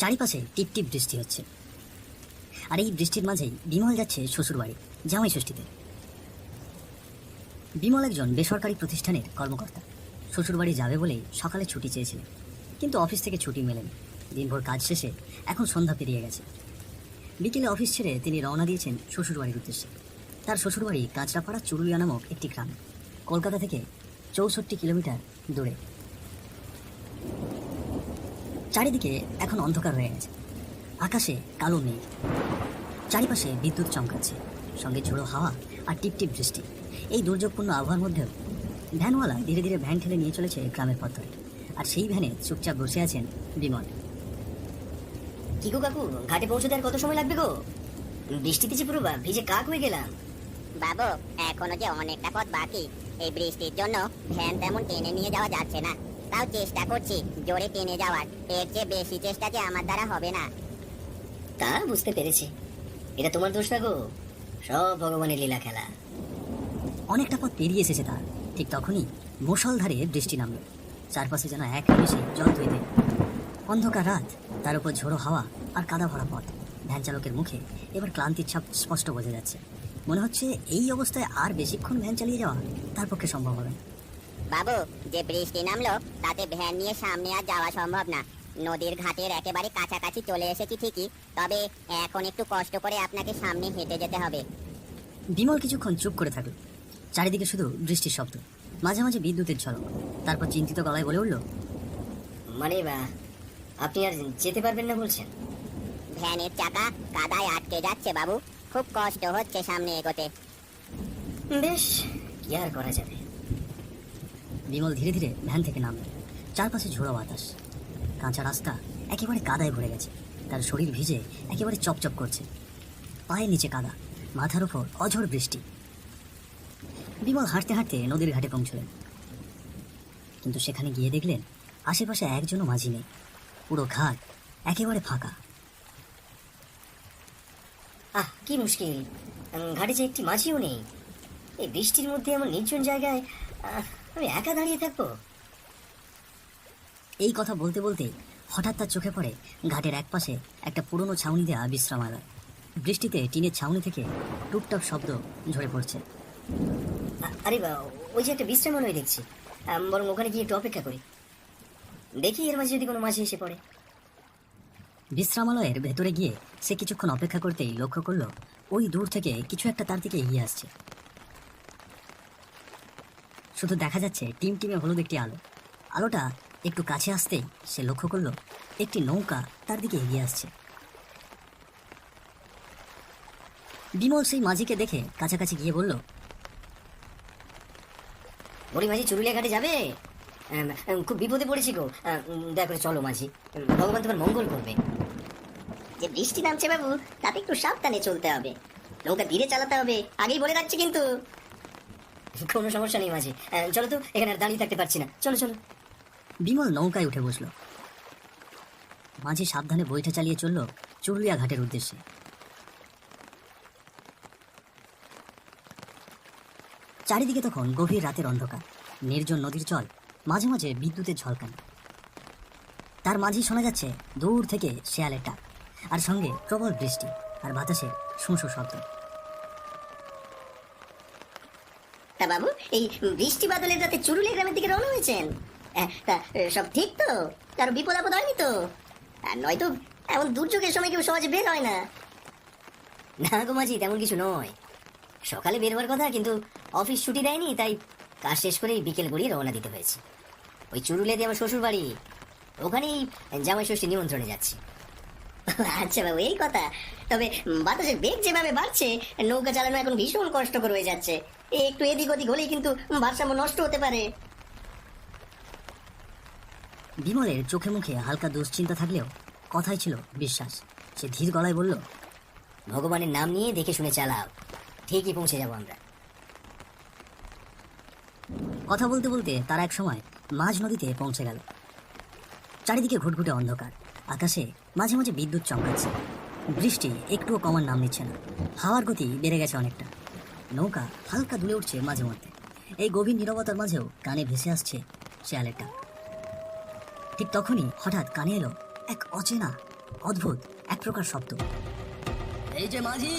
চারিপাশে টিপ টিপ বৃষ্টি হচ্ছে, আর এই বৃষ্টির মাঝেই বিমল যাচ্ছে শ্বশুরবাড়ি জামাই ষষ্ঠীতে। বিমল একজন বেসরকারি প্রতিষ্ঠানের কর্মকর্তা। শ্বশুরবাড়ি যাবে বলেই সকালে ছুটি চেয়েছিলেন, কিন্তু অফিস থেকে ছুটি মেলেনি। দিনভর কাজ শেষে এখন সন্ধ্যা পেরিয়ে গেছে। বিকেলে অফিস ছেড়ে তিনি রওনা দিয়েছেন শ্বশুরবাড়ির উদ্দেশ্যে। তার শ্বশুরবাড়ি কাঁচরাপাড়া চুরুলিয়া নামক একটি গ্রাম, কলকাতা থেকে 64 কিলোমিটার দূরে। চারিদিকে এখন অন্ধকার হয়ে গেছে, আকাশে কালো মেঘ, চারিপাশে বিদ্যুৎ চমকাচ্ছে, সঙ্গে ঝোড়ো হাওয়া আর টিপটিপ বৃষ্টি। এই দুর্যোগপূর্ণ আবহাওয়ার মধ্যেও ভ্যানওয়ালা ধীরে ধীরে ভ্যান ঠেলে নিয়ে চলেছে গ্রামের পথ ধরে, আর সেই ভ্যানে চুপচাপ বসে আছেন বিমল। কি গো কাকু, ঘাটে পৌঁছতে আর কত সময় লাগবে গো? বৃষ্টিতে যে পুরো ভিজে কাক হয়ে গেলাম। বাবু, এখনো যে অনেকটা পথ বাকি। এই বৃষ্টির জন্য ভ্যান তেমন টেনে নিয়ে যাওয়া যাচ্ছে না। তাও চেষ্টা করছি জোরে টেনে যাওয়ার। এর চেয়ে বেশি চেষ্টা যে আমার দ্বারা হবে না। তা বুঝতে পেরেছি, এটা তোমার দোষ না গো, সব ভগবানের লীলা খেলা। অনেকটা পথ পেরিয়ে এসেছে তার, ঠিক তখনই মুষলধারে বৃষ্টি নামল। চারপাশে যেন এক নিমেষে জল তৈরি। অন্ধকার রাত, তার উপর ঝোড়ো হাওয়া আর কাদা ভরা পথ। ভ্যান চালকের মুখে এবার ক্লান্তির ছাপ স্পষ্ট বোঝা যাচ্ছে। মনে হচ্ছে এই অবস্থায় আর বেশিক্ষণ ভ্যান চালিয়ে যাওয়া তার পক্ষে সম্ভব হবে না। বাবু, যে বৃষ্টি নামলো তাতে ভ্যান নিয়ে সামনে আর যাওয়া সম্ভব না। নদীর ঘাটের একেবারে কাছাকাছি চলে এসেছি ঠিকই, তবে এখন একটু কষ্ট করে আপনাকে সামনে হেঁটে যেতে হবে। বিমল কিছুক্ষণ চুপ করে থাকল। চারিদিকে শুধু বৃষ্টির শব্দ, মাঝে মাঝে বিদ্যুতের ঝলক। তারপর চিন্তিত গলায় বলে উঠল, মানে আপনি আর যেতে পারবেন না বলছেন? ভ্যানের চাকা কাদায় আটকে যাচ্ছে বাবু, খুব কষ্ট হচ্ছে সামনে এগোতে। বেশ, কি আর করা যাবে। বিমল ধীরে ধীরে ভ্যান থেকে নামল। চারপাশে ঝোড়ো বাতাস, কাঁচা রাস্তা একেবারে কাদায় ভরে গেছে। তার শরীর ভিজে একেবারে চপচপ করছে। পায়ের নিচে কাদা, মাথার উপর অঝড় বৃষ্টি। বিমল হাঁটতে হাঁটতে নদীর ঘাটে পৌঁছলেন, কিন্তু সেখানে গিয়ে দেখলেন আশেপাশে একজনও মাঝি নেই। পুরো ঘাট একেবারে ফাঁকা। কি মুশকিল, ঘাটে যে একটি মাঝিও নেই। এই বৃষ্টির মধ্যে এমন নির্জন জায়গায় আমি একা দাঁড়িয়ে থাকবো? এই কথা বলতে বলতে হঠাৎ তার চোখে পড়ে ঘাটের একপাশে একটা পুরনো ছাউনি দেওয়া বিশ্রামালয়। বৃষ্টিতে টিনের ছাউনি থেকে টুকটাক শব্দ ঝরে পড়ছে। আরে ওই যে একটা বিশ্রামালয় দেখছি, বরং ওখানে গিয়ে একটু অপেক্ষা করি, দেখি এর মাঝে যদি কোনো মাঝি এসে পড়ে। বিশ্রামালয়ের ভেতরে গিয়ে সে কিছুক্ষণ অপেক্ষা করতেই লক্ষ্য করলো ওই দূর থেকে কিছু একটা তার দিকে এগিয়ে আসছে। শুধু দেখা যাচ্ছে টিমটিমে হলুদ একটি আলো। আলোটা একটু কাছে আসতেই সে লক্ষ্য করলো একটি নৌকা তার দিকে এগিয়ে আসছে। বিমল সেই মাঝিকে দেখে কাছাকাছি গিয়ে বলল, বড়ি মাঝি, চুরুলিয়া ঘাটে যাবে? খুব বিপদে পড়েছি গো, দয়া করে চলো মাঝি, ভগবান তোমার মঙ্গল করবে। যে বৃষ্টি নামছে বাবু, তাতে একটু সাবধানে চলতে হবে। নৌকা ধীরে চালাতে হবে, আগেই বলে রাখছি কিন্তু। কোনো সমস্যা নেই মাঝি, চলো তো, এখানে আর দাঁড়িয়ে থাকতে পারছি না, চলো চলো। বিমল নৌকায় উঠে বসল। মাঝি সাবধানে বইটা চালিয়ে চলল চুরুলিয়া ঘাটের উদ্দেশ্যে। চারিদিকে তখন গভীর রাতের অন্ধকার, নির্জন নদীর জল, মাঝে মাঝে বিদ্যুতের ঝলকানি। তার মাঝে শোনা যাচ্ছে দূর থেকে শেয়ালের ডাক, আর সঙ্গে প্রবল বৃষ্টি আর বাতাসের শোঁ শব্দ। তা বাবু, এই বৃষ্টি বাদলের রাতে চুরুলিয়া গ্রামের দিকে রওনা হয়েছেন? তা সব ঠিক তো? কারো বিপদ আপদ হয়নি তো? আর নয়তো এমন দুর্যোগের সময় কেউ সমাজে বের হয় না। না গো মাঝি, তেমন কিছু নয়। সকালে বের হওয়ার কথা, কিন্তু অফিস ছুটি দেয়নি, তাই কাজ শেষ করেই বিকেল গড়িয়ে রওনা দিতে হয়েছে। ওই চুরুলিয়া দিয়ে আমার শ্বশুর বাড়ি, ওখানেই জামাই ষষ্ঠী নিমন্ত্রণে যাচ্ছি। আচ্ছা বাবু, এই কথা। তবে বাতাসের বেগ যেভাবে বাড়ছে, নৌকা চালানো এখন ভীষণ কষ্টকর হয়ে যাচ্ছে। একটু এদিক ওদিক হলেই কিন্তু ভারসাম্য নষ্ট হতে পারে। বিমলের চোখে মুখে হালকা দুশ্চিন্তা থাকলেও কথাই ছিল বিশ্বাস। সে ধীর গলায় বলল, ভগবানের নাম নিয়ে দেখে শুনে চালাও, ঠিকই পৌঁছে যাবো আমরা। কথা বলতে বলতে তারা এক সময় মাঝ নদীতে পৌঁছে গেল। চারিদিকে ঘুটঘুটে অন্ধকার, আকাশে মাঝে মাঝে বিদ্যুৎ চমকাচ্ছে। বৃষ্টি একটুও কমার নাম নিচ্ছে না, হাওয়ার গতি বেড়ে গেছে অনেকটা। নৌকা হালকা দুলে উঠছে মাঝে মধ্যে। এই গভীর নীরবতার মাঝেও কানে ভেসে আসছে শেয়ালের ডাক। ঠিক তখনই হঠাৎ কানে এলো এক অচেনা অদ্ভুত এক প্রকার শব্দ। এই যে মাঝি,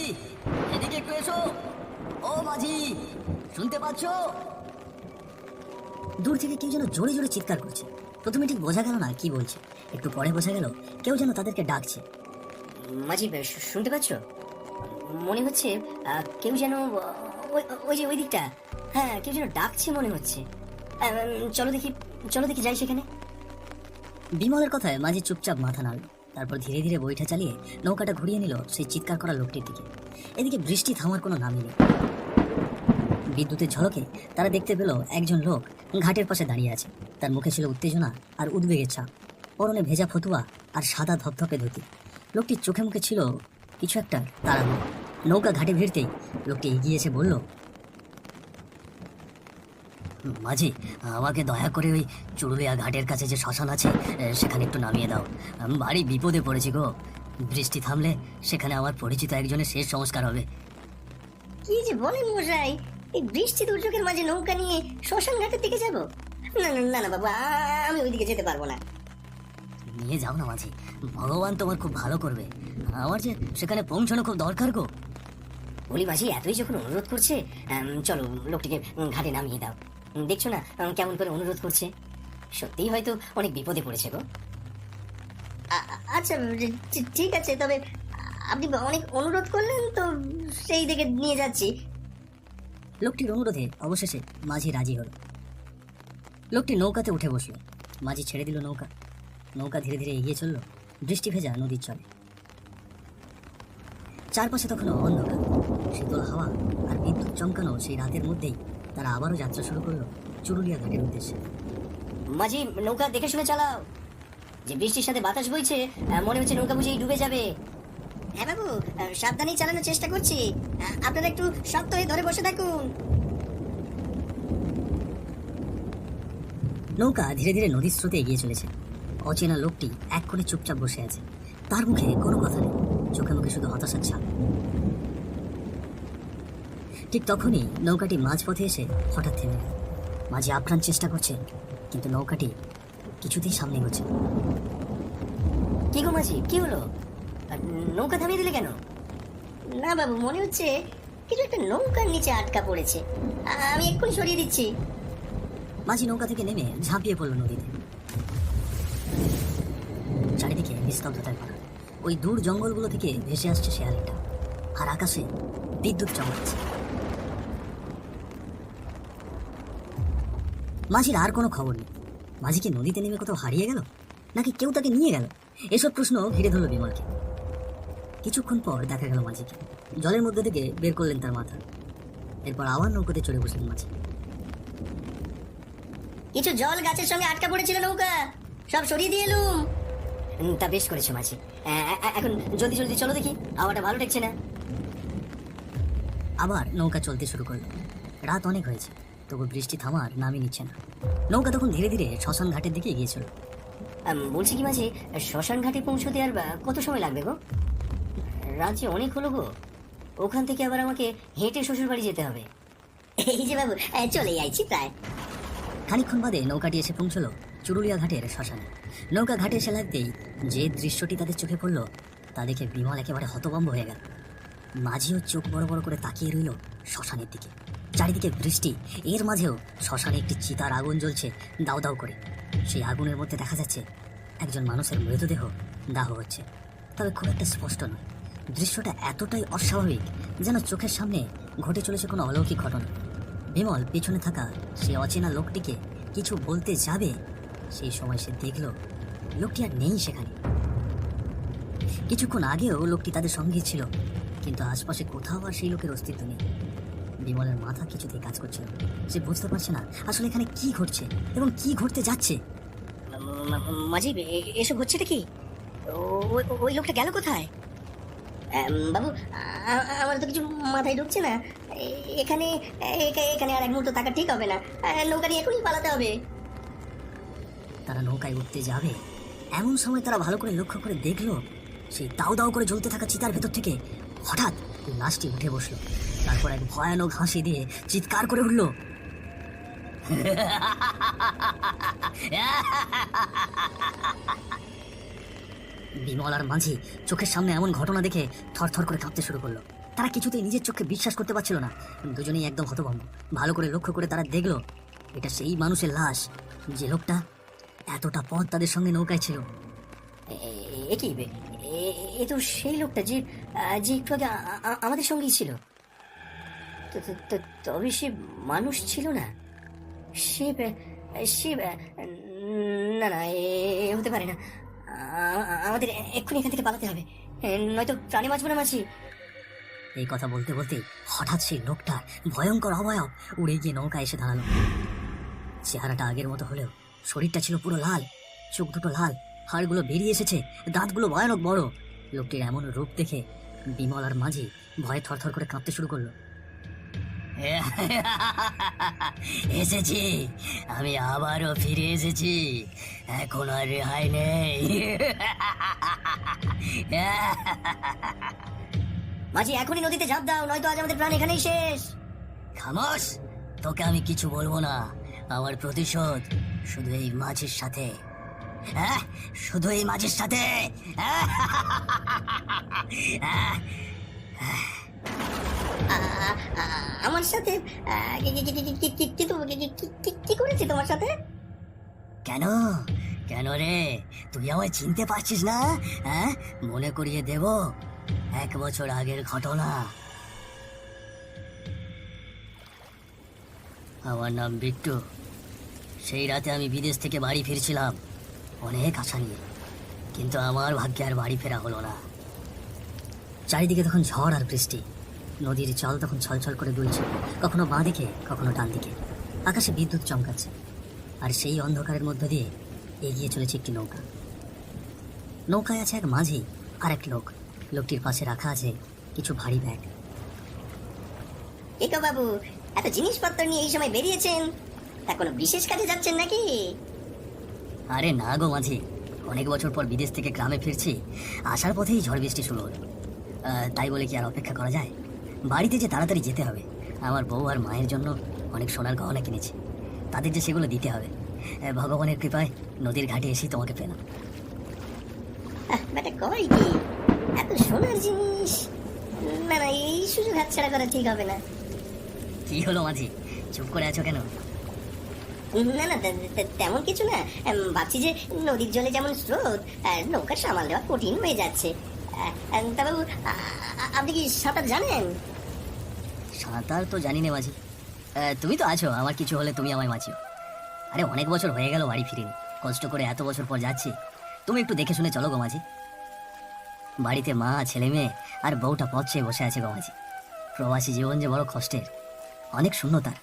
এদিকে একটু এসো। ও মাঝি, শুনতে পাচ্ছ? দূর থেকে কেউ যেন জোরে জোরে চিৎকার করছে। প্রথমে ঠিক বোঝা গেল না কি বলছে, একটু পরে বোঝা গেল কেউ যেন তাদেরকে ডাকছে। মাঝি শুনতে পাচ্ছ? মনে হচ্ছে কেউ যেন ওই যে ওই দিকটা, হ্যাঁ কেউ যেন ডাকছে মনে হচ্ছে। চলো দেখি, চলো দেখি যাই সেখানে। বিমলের কথায় মাঝি চুপচাপ মাথা নাড়ল। তারপর ধীরে ধীরে বইটা চালিয়ে নৌকাটা ঘুরিয়ে নিল সেই চিৎকার করা লোকটির দিকে। এদিকে বৃষ্টি থামার কোনো নামই নেই। বিদ্যুতের ঝলকে তারা দেখতে পেল একজন লোক ঘাটের পাশে দাঁড়িয়ে আছে। তার মুখে ছিল উত্তেজনা আর উদ্বেগের ছাপ, পরনে ভেজা ফতুয়া আর সাদা ধপধপে ধুতি। লোকটির চোখে মুখে ছিল কিছু একটা তাড়াহুড়ো। নৌকা ঘাটে ভিড়তেই লোকটি এগিয়ে এসে বলল, মাঝি, আমাকে দয়া করে ওই চুরুলিয়া ঘাটের কাছে যে শ্মশান আছে সেখানে একটু নামিয়ে দাও। আমি ভারী বিপদে পড়েছি গো। বৃষ্টি থামলে সেখানে আমার পরিচিত একজনের শেষ সংস্কার হবে। কি যে বলেন মশাই, এই বৃষ্টি দুর্যোগের মাঝে নৌকা নিয়ে শ্মশান ঘাটের দিকে যাব? না না না না বাবু, আমি ওইদিকে যেতে পারবো না। নিয়ে যাও না মাঝি, ভগবান তোমার খুব ভালো করবে। আমার যে সেখানে পৌঁছানো খুব দরকার গো। বলি মাঝি, এতই যখন অনুরোধ করছে, চলো লোকটিকে ঘাটে নামিয়ে দাও। দেখছো না কেমন করে অনুরোধ করছে? সত্যিই হয়তো অনেক বিপদে পড়েছে গো। আচ্ছা ঠিক আছে, তবে আপনি অনেক অনুরোধ করলেন তো সেই দিকে নিয়ে যাচ্ছি। লোকটির অনুরোধে অবশেষে মাঝি রাজি হলো। লোকটি নৌকাতে উঠে বসলো। মাঝি ছেড়ে দিল নৌকা। নৌকা ধীরে ধীরে এগিয়ে চলল বৃষ্টি ভেজা নদীর চলে। চারপাশে তখনও অন্ধকার। শীতল হাওয়া আর বিদ্যুৎ চমকানো সেই রাতের মধ্যেই তারা আবারও যাত্রা শুরু করলো চুরুলিয়া ঘাটের উদ্দেশ্যে। মাঝি, নৌকা দেখে শুনে চালাও। যে বৃষ্টির সাথে বাতাস বইছে, মনে হচ্ছে নৌকা বুঝেই ডুবে যাবে। হ্যাঁ বাবু, সাবধানেই চালানোর চেষ্টা করছি। আপনারা একটু শক্ত হয়ে ধরে বসে থাকুন। নৌকা ধীরে ধীরে নদীর স্রোতে এগিয়ে চলেছে। অচেনা লোকটি এক কোণে চুপচাপ বসে আছে। তার মুখে কোনো কথা নেই, চোখে মুখে শুধু হতাশার ছাপ। ঠিক তখনই নৌকাটি মাঝপথে এসে হঠাৎ থেমে গেল। মাঝি আপ্রাণ চেষ্টা করছে, কিন্তু নৌকাটি কিছুতেই সামনে এগোচ্ছে। কি গো মাঝি, কি হলো? নৌকা থামিয়ে দিলে কেন? না বাবু, মনে হচ্ছে কিছু একটা নৌকার নিচে আটকা পড়েছে। আমি এক্ষুনি সরিয়ে দিচ্ছি। মাঝি নৌকা থেকে নেমে ঝাঁপিয়ে পড়ল নদীতে। চারিদিকে নিস্তব্ধতায় ভরা। ওই দূর জঙ্গলগুলো থেকে ভেসে আসছে শেয়ালিটা, আর আকাশে বিদ্যুৎ চমকাচ্ছে। মাঝির আর কোনো খবর নেই। মাঝি কি নদীতে নেমে কোথাও হারিয়ে গেল, নাকি কেউ তাকে নিয়ে গেল? এসব প্রশ্ন ঘিরে ধরল বিমলকে। কিছুক্ষণ পর দেখা গেল মাঝিকে জলের মধ্যে থেকে বের করলেন তার মাথা। এরপর আবার নৌকাতে চড়ে বসলেন মাঝি। কিছু জল গাছের সঙ্গে আটকা পড়েছিল নৌকা, সব সরিয়ে দিয়ে এলুম। তা বেশ করেছো মাঝি। এখন জলদি জলদি চলো দেখি, হাওয়াটা ভালো ঠেকছে না। আবার নৌকা চলতে শুরু করলো। রাত অনেক হয়েছে, তবু বৃষ্টি থামার নামই নিচ্ছে না। নৌকা তখন ধীরে ধীরে শ্মশান ঘাটের দিকে এগিয়ে চলল। বলছি কি মাঝি, শ্মশান ঘাটে পৌঁছতে আর কত সময় লাগবে গো? রাত যে অনেক হলো গো। ওখান থেকে আবার আমাকে হেঁটে শ্বশুর বাড়ি যেতে হবে। এই যে বাবু, চলে যাইছি প্রায়। খানিকক্ষণ বাদে নৌকাটি এসে পৌঁছলো চুরুলিয়া ঘাটের শ্মশানে। নৌকা ঘাটে এসে লাগতেই যে দৃশ্যটি তাদের চোখে পড়লো তা দেখে বিমল একেবারে হতভম্ব হয়ে গেল। মাঝিও চোখ বড় বড় করে তাকিয়ে রইল শ্মশানের দিকে। চারিদিকে বৃষ্টি, এর মাঝেও শ্মশানে একটি চিতার আগুন জ্বলছে দাউ দাউ করে। সেই আগুনের মধ্যে দেখা যাচ্ছে একজন মানুষের মৃতদেহ দাহ হচ্ছে, তবে খুব একটা স্পষ্ট নয়। দৃশ্যটা এতটাই অস্বাভাবিক যেন চোখের সামনে ঘটে চলেছে কোনো অলৌকিক ঘটনা। বিমল পিছনে থাকা সেই অচেনা লোকটিকে কিছু বলতে যাবে, সেই সময় সে দেখল লোকটি আর নেই সেখানে। কিছুক্ষণ আগেও লোকটি তাদের সঙ্গে ছিল, কিন্তু আশপাশে কোথাও আর সেই লোকের অস্তিত্ব নেই। বিমলের মাথা কিছুতেই কাজ করছে না। সে বুঝতে পারছে না আসলে এখানে কি ঘটছে এবং কি ঘটতে যাচ্ছে। মাঝি, এসব হচ্ছেটা কি? ওই লোকটা গেল কোথায়? বাবু, আমার তো কিছু মাথায় ঢুকছে না। এখানে এখানে আর এক মুহূর্ত থাকা ঠিক হবে না। নৌকা নিয়ে এখনই পালাতে হবে। তারা নৌকায় উঠতে যাবে, এমন সময় তারা ভালো করে লক্ষ্য করে দেখলো সেই দাউ দাউ করে জ্বলতে থাকা চিতার ভেতর থেকে হঠাৎ লাশটি উঠে বসলো। তারপর এক ভয়ানক হাসি দিয়ে চিৎকার করে উঠল, বিমল আর মাঝি চোখের সামনে এমন ঘটনা দেখে থরথর করে কাঁপতে শুরু করলো। তারা কিছুতেই নিজের চোখে বিশ্বাস করতে পারছিল না। দুজনেই একদম হতভম্ব। ভালো করে লক্ষ্য করে তারা দেখলো এটা সেই মানুষের লাশ, যে লোকটা এতটা পথ তাদের সঙ্গে নৌকায় ছিল। এ কি এ তো সেই লোকটা যে যে একটু আগে আমাদের সঙ্গেই ছিল। তবে সে মানুষ ছিল না, সে সে না না, এ হতে পারে না। আমাদের এক্ষুনি এখান থেকে পালাতে হবে, নয়তো প্রাণে বাঁচবো না মাছি। এই কথা বলতে বলতে হঠাৎ সেই লোকটা ভয়ঙ্কর অবয়ব উড়ে গিয়ে নৌকা এসে দাঁড়ালো। চেহারাটা আগের মতো হলেও শরীরটা ছিল পুরো লাল, চোখ দুটো লাল, হাড়গুলো বেরিয়ে এসেছে, দাঁতগুলো ভয়ানক বড়। লোকটির এমন রূপ দেখে বিমল আর মাঝি ভয়ে থরথর করে কাঁপতে শুরু করলো। এসেছি, আমি আবারও ফিরে এসেছি, এখন আর রেহাই নেই। মাঝি এখনই নদীতে ঝাঁপ দাও, নয়তো আজ আমাদের প্রাণ এখানেই শেষ। খামোশ, তোকে আমি কিছু বলবো না। আমার প্রতিশোধ শুধু এই মাঝির সাথে। হ্যাঁ, শুধু এই মাঝির সাথে। আমার সাথে কিন্তু কি করেছে তোমার সাথে? কেন কেন রে, তুই আমায় চিনতে পারছিস না? হ্যাঁ, মনে করিয়ে দেব 1 বছর আগের ঘটনা। আমার নাম বিট্টু। সেই রাতে আমি বিদেশ থেকে বাড়ি ফিরছিলাম অনেক আশা নিয়ে, কিন্তু আমার ভাগ্যে আর বাড়ি ফেরা হলো না। চারিদিকে তখন ঝড় আর বৃষ্টি। নদীর জল তখন ছলছল করে দুলছে, কখনো বাঁ দিকে কখনো ডান দিকে। আকাশে বিদ্যুৎ চমকাচ্ছে, আর সেই অন্ধকারের মধ্য দিয়ে এগিয়ে চলেছে একটি নৌকা। নৌকায় আছে এক মাঝি আর এক লোক। লোকটির পাশে রাখা আছে কিছু ভারী ব্যাগ। একা বাবু, এত জিনিসপত্র নিয়ে এই সময় বেরিয়েছেন, তা কোনো বিশেষ কাজে যাচ্ছেন নাকি? আরে না গো মাঝি, অনেক বছর পর বিদেশ থেকে গ্রামে ফিরছি, আসার পথেই ঝড় বৃষ্টি শুরু হলো। তাই বলে কি আর অপেক্ষা করা যায়? বাড়িতে যে তাড়াতাড়ি যেতে হবে। আমার বউ আর মায়ের জন্য অনেক সোনার গহনা কিনেছি, তাদের যে সেগুলো দিতে হবে। ভগবানের কৃপায় নদীর ঘাটে এসেই তোমাকে পেলাম। বেটা কই কি এত সোনার জিনিস? না না, এই সুযোগ হাতছাড়া করা ঠিক হবে না। কি হলো মাঝি, চুপ করে আছো কেন? না না, তেমন কিছু না। ভাবছি যে নদীর জলে যেমন স্রোত, নৌকা সামাল দেওয়া কঠিন হয়ে যাচ্ছে। তা বাবু, আপনি কি সাঁতার জানেন? সাঁতার তো জানি না মাঝি। তুমি তো আছো, আমার কিছু হলে তুমি আমায় বাঁচিও। আরে অনেক বছর হয়ে গেল বাড়ি ফিরিনি, কষ্ট করে এত বছর পর যাচ্ছি। তুমি একটু দেখে শুনে চলো গো মাঝি। বাড়িতে মা, ছেলে মেয়ে আর বউটা পথ চেয়ে বসে আছে গো মাঝি। প্রবাসী জীবন যে বড় কষ্টের, অনেক শূন্যতার।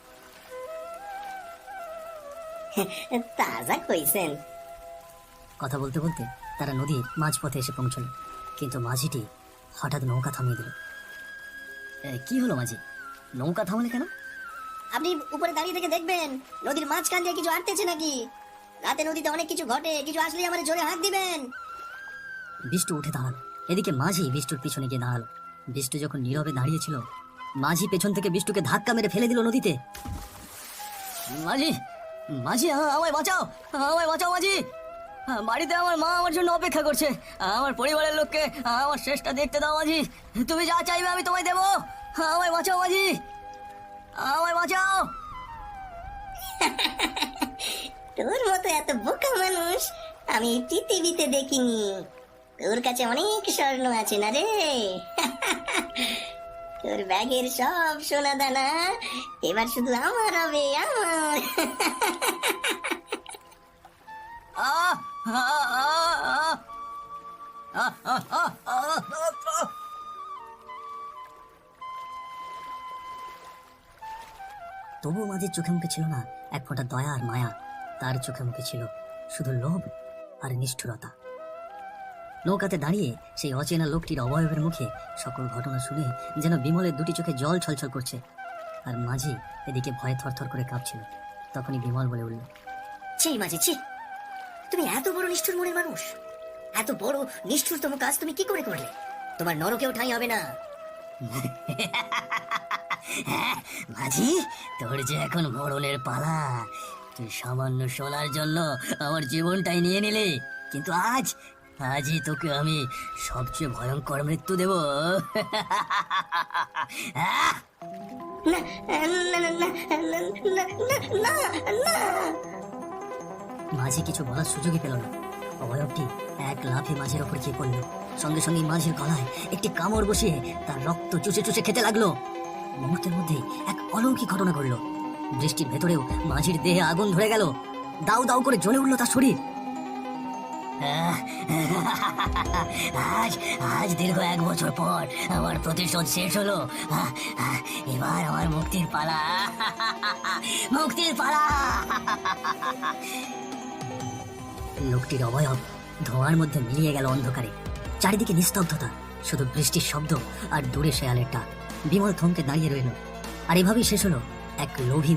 তাজা কইছেন। কথা বলতে বলতে তারা নদীর মাঝপথে এসে পৌঁছলো, কিন্তু মাঝিটি হঠাৎ নৌকা থামিয়ে দিল। কি হলো মাঝি, নৌকা থামালে কেন? আপনি উপরে দাঁড়িয়ে থেকে দেখবেন নদীর মাঝখান দিয়ে কিছু আটতেছে নাকি। রাতে নদীতে অনেক কিছু ঘটে, কিছু আসলেই আমার জোরে হাত দিবেন। বিষ্টু উঠে দাঁড়ালো। এদিকে মাঝি বিষ্টুর পিছনে গিয়ে দাঁড়ালো। বিষ্টু যখন নীরবে দাঁড়িয়েছিল, মাঝি পেছন থেকে বিষ্টুকে ধাক্কা মেরে ফেলে দিল নদীতে। মাঝি, মাঝি, আমায় বাঁচাও, আমায় বাঁচাও মাঝি। বাড়িতে আমার মা আমার জন্য অপেক্ষা করছে। আমার পরিবারের লোককে আমার শেষটা দেখতে দাও মাঝি। তুমি যা চাইবে আমি তোমায় দেবো। আমায় বাঁচাও মাঝি, আমায় বাঁচাও। তোর মতো এত বোকা মানুষ আমি পৃথিবীতে দেখিনি। তোর কাছে অনেক স্বর্ণ আছে না রে। তোর ব্যাগের সব সোনা দানা এবার শুধু আমার হবে, আমার। তবু মাঝির চোখে মুখে ছিল না এক ফোঁটা দয়া আর মায়া। তার চোখে মুখে ছিল শুধু লোভ আর নিষ্ঠুরতা। নৌকাতে দাঁড়িয়ে সেই অচেনা লোকটির অবয়বের মুখে সকল ঘটনা শুনে যেন বিমলের দুটি চোখে জল ছলছল করছে, আর মাঝি এদিকে ভয়ে থরথর করে কাঁপছিল। তখনই বিমল বলে উঠল, ছি মাঝি ছি, তুমি এত বড় নিষ্ঠুর মনের মানুষ, এত বড় নিষ্ঠুরতম কাজ তুমি কি করে করলে? তোমার নরকেও ঠাঁই হবে না। মাঝি, তোর যে এখন মরণের পালা। তুই সামান্য সোনার জন্য আমার জীবনটাই নিয়ে নিলে, কিন্তু আজ আজই তোকে আমি সবচেয়ে ভয়ঙ্কর মৃত্যু দেব। না না না না না না না। মাঝি কিছু বলার সুযোগই পেল না। অভয়বটি এক লাফে মাঝের ওপর গিয়ে পড়ল। সঙ্গে সঙ্গে মাঝির গলায় একটি কামড় বসিয়ে তার রক্ত চুষে চুষে খেতে লাগলো। মুহূর্তের মধ্যে এক অলৌকিক ঘটনা ঘটল। বৃষ্টির ভেতরেও মাঝির দেহে আগুন ধরে গেল। দাউ দাউ করে জ্বলে উঠল তার শরীর। আজ আজ দীর্ঘ 1 বছর পর আমার প্রতিশোধ শেষ হলো। এবার আমার মুক্তির পালা, মুক্তির পালা। লোকটির অবয়ব ধোঁয়ার মধ্যে মিলিয়ে গেল অন্ধকারে। চারিদিকে নিস্তব্ধতা, শুধু বৃষ্টির শব্দ আর দূরে শেয়ালের ডাক। বিমল থমকে দাঁড়িয়ে রইল। আর এভাবেই শেষ হলো এক লোভী